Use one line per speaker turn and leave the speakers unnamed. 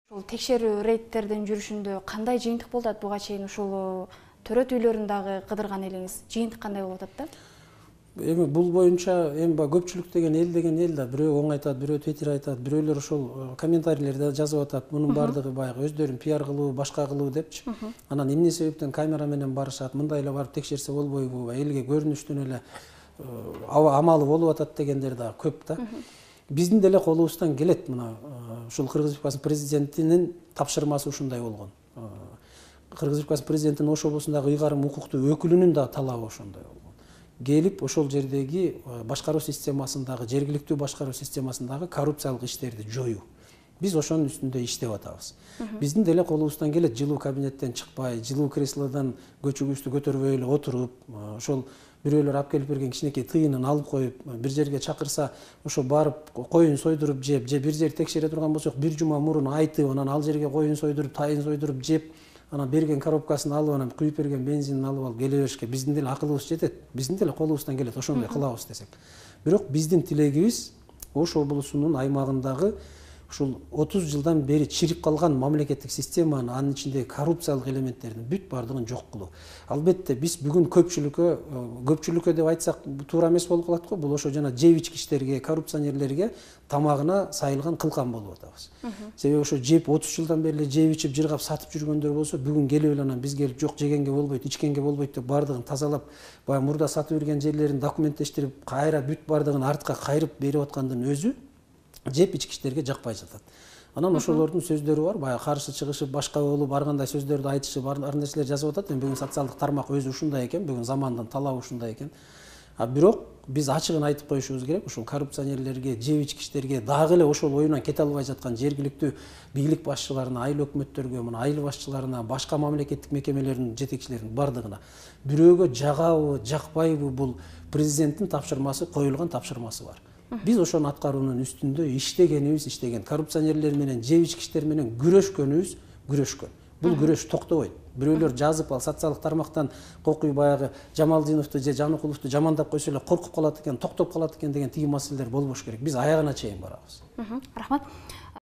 Ушул текшерүү рейдтердин жүрүшүндө кандай жыйынтык болду буга чейин? Ушул төрөт үйлөрүн дагы кыдырган элеңиз. Жыйынтык кандай болуп атат да?
Эми бул боюнча көпчүлүк деген эл да бирөө оң айтат, бирөө тетир айтат, бирөөлөр ошол комментарийлерде жазып атат. Мунун бардыгы баягы өздөрүн пиар кылуу, башка кылуу депчи. Анан эмне себептен камера менен барышат, мындай эле барып текшерсе болбойбу, элге көрүнүштүн эле амалы болуп атат дегендер да көп да. Биздин деле колубуздан келет мына ушул Кыргыз Республикасынын президентинин тапшырмасы ушундай болгон. Кыргыз Республикасынын президентинин Ош облусундагы ыйгарым укуктуу өкүлүнүн да талабы ошондой болгон. Келип ошол жердеги башкаруу системасындагы, жергиликтүү башкаруу системасындагы коррупциялык иштерди жоюу. Биз ошонун үстүндө иштеп атабыз. Биздин деле колубуздан келет жылуу кабинеттен чыкпай, жылуу креслодон көчүгүбүздү көтөрбөй эле отуруп, ошол бирөөлөр алып келип берген кичинекей тыйынын алып коюп, бир жерге чакырса, ошо барып коюн сойдуруп жеп, же бир жер текшере турган болсок, бир жума мурун айтып, анан ал жерге коюн сойдуруп, тайын сойдуруп жеп, анан берген коробкасын алып, анан куюп берген бензинин алып келе беришке биздин деле акылыбыз жетет. Биздин деле колубуздан келет ошондой кылабыз десек. Бирок биздин тилегибиз Ош облусунун аймагындагы ушул 30 жылдан бери чирип калган мамлекеттик системаны, анын ичиндеги коррупциялык элементтердин бүт бардыгын жок кылуу. Албетте биз бүгүн көпчүлүккө деп айтсак туура эмес болуп калат го. Бул ошо жана жеп ичкичтерге, коррупционерлерге тамагына сайылган кылкан болуп атабыз. Себеби ошо жеп 30 жылдан бери жеп ичип жыргап сатып жүргөндөр болсо, бүгүн келип эле анан биз келип жок жегенге болбойт, ичкенге болбойт деп бардыгын тазалап, баягы мурда сатып берген жерлерин документтештирип, кайра бүт бардыгын артка кайрып берип аткандын өзү жеп ичкичтерге жакпай жатат. Анан ошолордун сөздөрү бар, баягы каршы чыгышып, башка болуп, ар кандай сөздөрдү айтышып, ар нерселер жазып атат. Бүгүн социалдык тармак өзү ушундай экен, бүгүн замандын талабы ушундай экен. Бирок биз ачыгын айтып коюшубуз керек, ушул коррупционерлерге, жеп ичкичтерге, дагы эле ошол оюнан кете албай жаткан жергиликтүү бийлик башчыларына, айыл өкмөттөргө, мына айыл башчыларына, башка мамлекеттик мекемелердин жетекчилеринин бардыгына бирөөгө жагабы, жакпайбы, бул президенттин тапшырмасы, коюлган тапшырмасы бар. Биз ошону аткаруунун үстүндө иштеген. Коррупционерлер менен, жеп ичкичтер менен күрөшкөн. Бул күрөш токтобойт. Бирөөлөр жазып ал социалдык тармактан кокуй баягы Жамалдиновду же Жаныкуловду жамандап койсо эле коркуп калат экен, токтоп калат экен деген тиги маселелер болбош керек. Биз аягына чейин барабыз.
Рахмат.